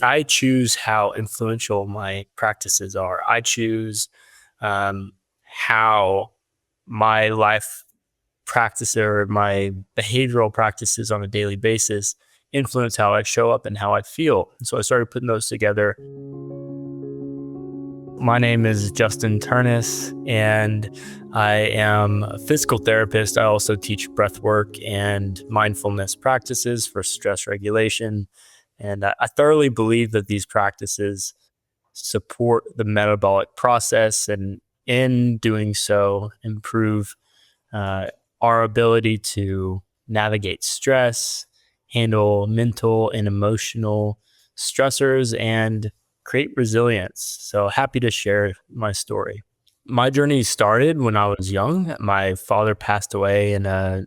I choose how influential my practices are. I choose how my life practice or my behavioral practices on a daily basis influence how I show up and how I feel. And so I started putting those together. My name is Justin Ternes, and I am a physical therapist. I also teach breathwork and mindfulness practices for stress regulation. And I thoroughly believe that these practices support the metabolic process, and in doing so, improve uh, our ability to navigate stress, handle mental and emotional stressors, and create resilience. So happy to share my story. My journey started when I was young. My father passed away in a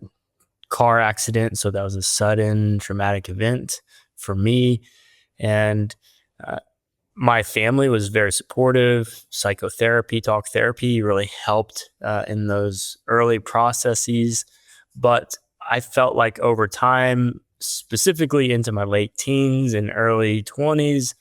car accident. So that was a sudden traumatic event for me. And uh, my family was very supportive. Psychotherapy, talk therapy really helped in those early processes. But I felt like over time, specifically into my late teens and early 20s,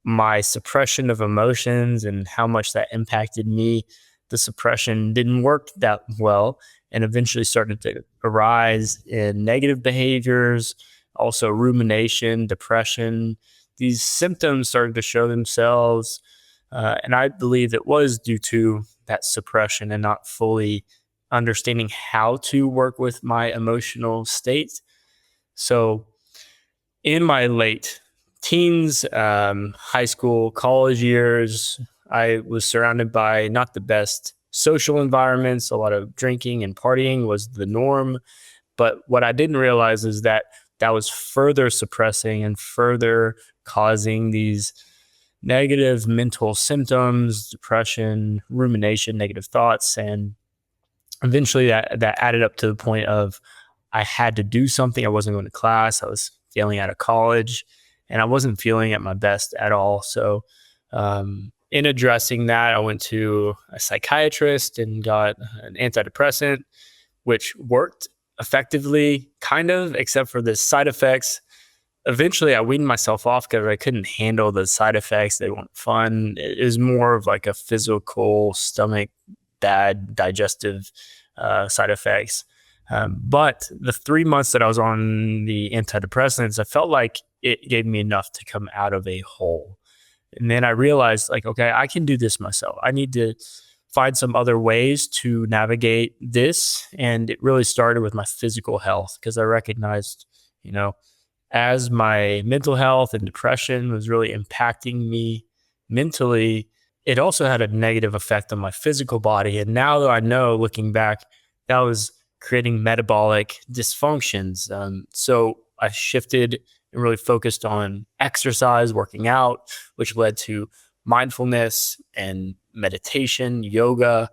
my suppression of emotions and how much that impacted me, the suppression didn't work that well and eventually started to arise in negative behaviors, also rumination, depression. These symptoms started to show themselves. And I believe it was due to that suppression and not fully understanding how to work with my emotional state. So, in my late teens, high school, college years, I was surrounded by not the best social environments. A lot of drinking and partying was the norm. But what I didn't realize is that that was further suppressing and further causing these negative mental symptoms, depression, rumination, negative thoughts. And eventually that added up to the point of I had to do something. I wasn't going to class. I was failing out of college, and I wasn't feeling at my best at all. So, in addressing that, I went to a psychiatrist and got an antidepressant, which worked effectively, kind of, except for the side effects. Eventually, I weaned myself off because I couldn't handle the side effects. They weren't fun. It was more of like a physical stomach, bad digestive side effects. But the 3 months that I was on the antidepressants, I felt like it gave me enough to come out of a hole. And then I realized, like, okay, I can do this myself. I need to find some other ways to navigate this. And it really started with my physical health because I recognized, you know, as my mental health and depression was really impacting me mentally, it also had a negative effect on my physical body. And now that I know, looking back, that was creating metabolic dysfunctions. So I shifted and really focused on exercise, working out, which led to mindfulness and meditation, yoga,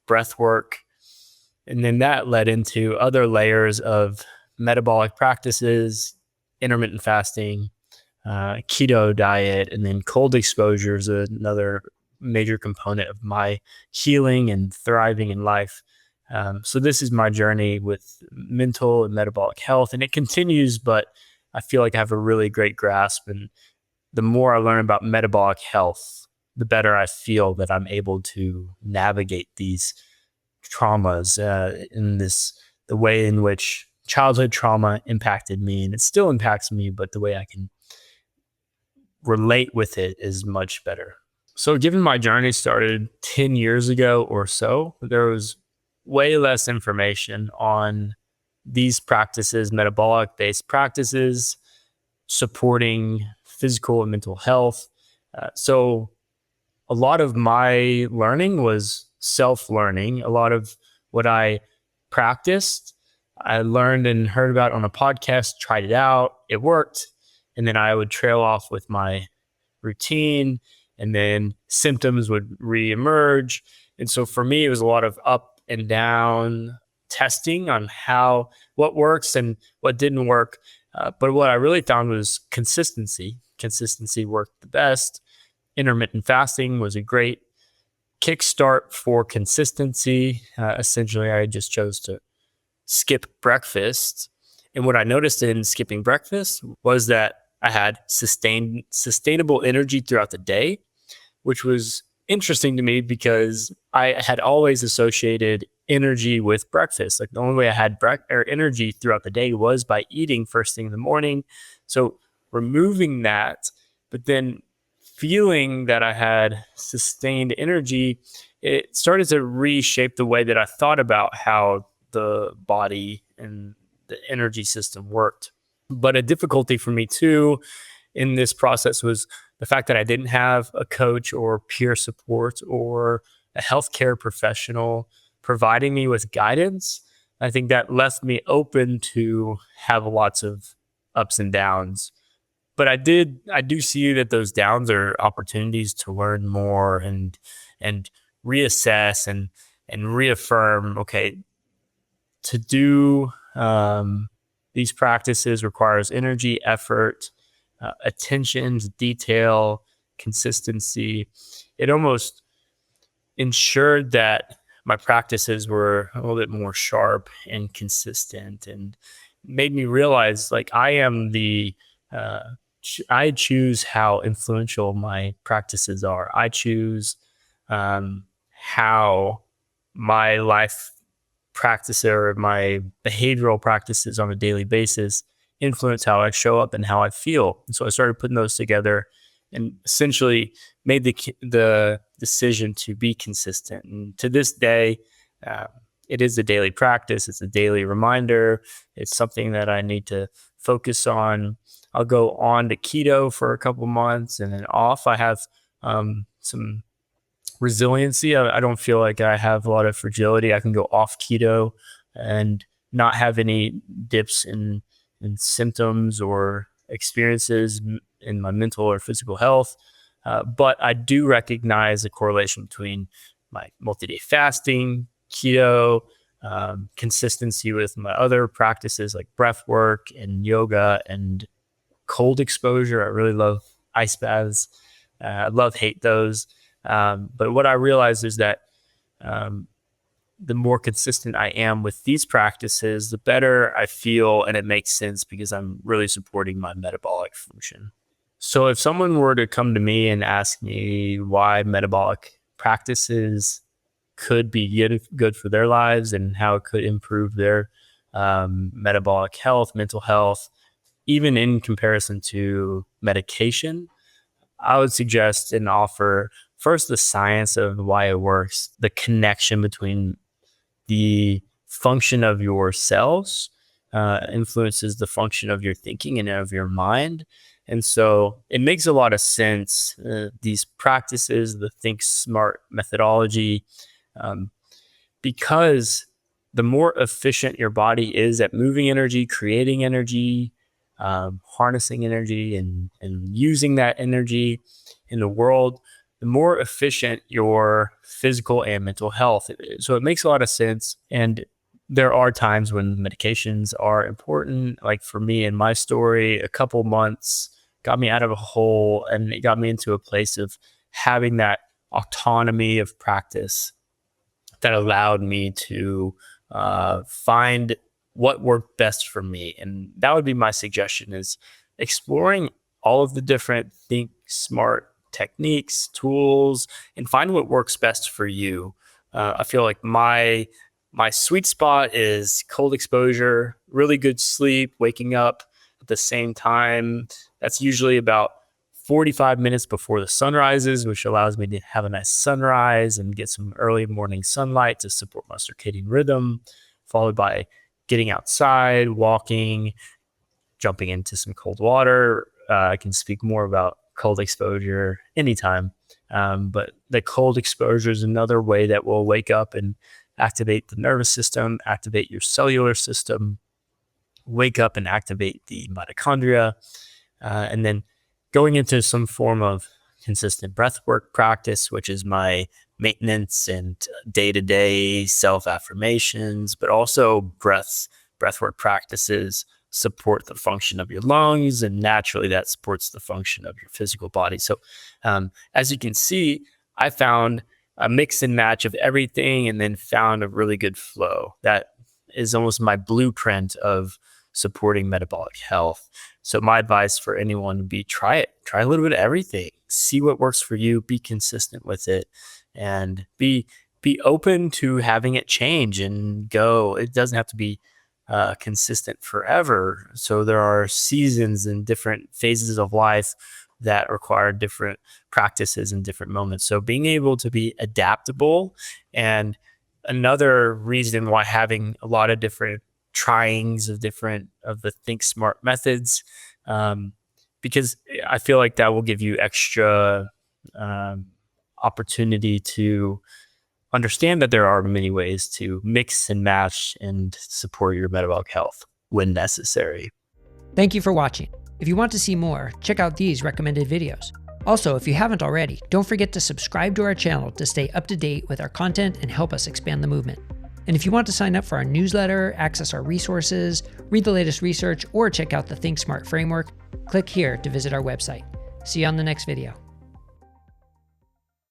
breath work. And then that led into other layers of metabolic practices, intermittent fasting, keto diet, and then cold exposure is another major component of my healing and thriving in life. So this is my journey with mental and metabolic health, and it continues, but I feel like I have a really great grasp. And the more I learn about metabolic health, the better I feel that I'm able to navigate these traumas in this the way in which childhood trauma impacted me, and it still impacts me, but the way I can relate with it is much better. So, given my journey started 10 years ago or so, there was way less information on these practices, metabolic based practices supporting physical and mental health. So, a lot of my learning was self learning. A lot of what I practiced, I learned and heard about on a podcast, tried it out, it worked. And then I would trail off with my routine, and then symptoms would reemerge. And so for me, it was a lot of up and down testing on what works and what didn't work. But what I really found was consistency. Consistency worked the best. Intermittent fasting was a great kickstart for consistency. Essentially, I just chose to skip breakfast. And what I noticed in skipping breakfast was that I had sustainable energy throughout the day, which was interesting to me because I had always associated energy with breakfast. Like the only way I had energy throughout the day was by eating first thing in the morning. So removing that, but then feeling that I had sustained energy, it started to reshape the way that I thought about how the body and the energy system worked. But a difficulty for me too in this process was the fact that I didn't have a coach or peer support or a healthcare professional providing me with guidance. I think that left me open to have lots of ups and downs. But I do see that those downs are opportunities to learn more and reassess and reaffirm, okay, to do these practices requires energy, effort, attention to detail, consistency. It almost ensured that my practices were a little bit more sharp and consistent, and made me realize like uh, I choose how influential my practices are. I choose how my life practice or my behavioral practices on a daily basis influence how I show up and how I feel. And so I started putting those together and essentially made the decision to be consistent. And to this day, uh, it is a daily practice. It's a daily reminder. It's something that I need to focus on. I'll go on to keto for a couple months and then off. I have some resiliency. I don't feel like I have a lot of fragility. I can go off keto and not have any dips in symptoms or experiences in my mental or physical health. But I do recognize a correlation between my multi-day fasting, keto, consistency with my other practices like breath work and yoga and cold exposure. I really love ice baths. I love hate those. But what I realized is that um, the more consistent I am with these practices, the better I feel, and it makes sense because I'm really supporting my metabolic function. So, if someone were to come to me and ask me why metabolic practices could be good for their lives and how it could improve their metabolic health, mental health, even in comparison to medication, I would suggest and offer first the science of why it works, the connection between the function of your cells influences the function of your thinking and of your mind. And so it makes a lot of sense. These practices, the Think Smart methodology, um, because the more efficient your body is at moving energy, creating energy, harnessing energy, and using that energy in the world, the more efficient your physical and mental health is. So it makes a lot of sense. And there are times when medications are important. Like for me in my story, a couple months got me out of a hole and it got me into a place of having that autonomy of practice that allowed me to find what worked best for me. And that would be my suggestion is exploring all of the different think smart techniques, tools, and find what works best for you. I feel like my sweet spot is cold exposure, really good sleep, waking up at the same time. That's usually about 45 minutes before the sun rises, which allows me to have a nice sunrise and get some early morning sunlight to support my circadian rhythm, followed by getting outside, walking, jumping into some cold water. I can speak more about cold exposure anytime. But the cold exposure is another way that will wake up and activate the nervous system, activate your cellular system, wake up and activate the mitochondria, and then going into some form of consistent breath work practice, which is my maintenance and day to day self affirmations, but also breath work practices support the function of your lungs, and naturally that supports the function of your physical body. So, as you can see, I found a mix and match of everything and then found a really good flow that is almost my blueprint of supporting metabolic health. So my advice for anyone would be try it. Try a little bit of everything. See what works for you. Be consistent with it, and be open to having it change and go. It doesn't have to be consistent forever. So there are seasons and different phases of life that require different practices in different moments. So being able to be adaptable, and another reason why having a lot of different tryings of the Think Smart methods, because I feel like that will give you extra opportunity to understand that there are many ways to mix and match and support your metabolic health when necessary. Thank you for watching. If you want to see more, check out these recommended videos. Also, if you haven't already, don't forget to subscribe to our channel to stay up to date with our content and help us expand the movement. And if you want to sign up for our newsletter, access our resources, read the latest research, or check out the Think Smart framework, click here to visit our website. See you on the next video.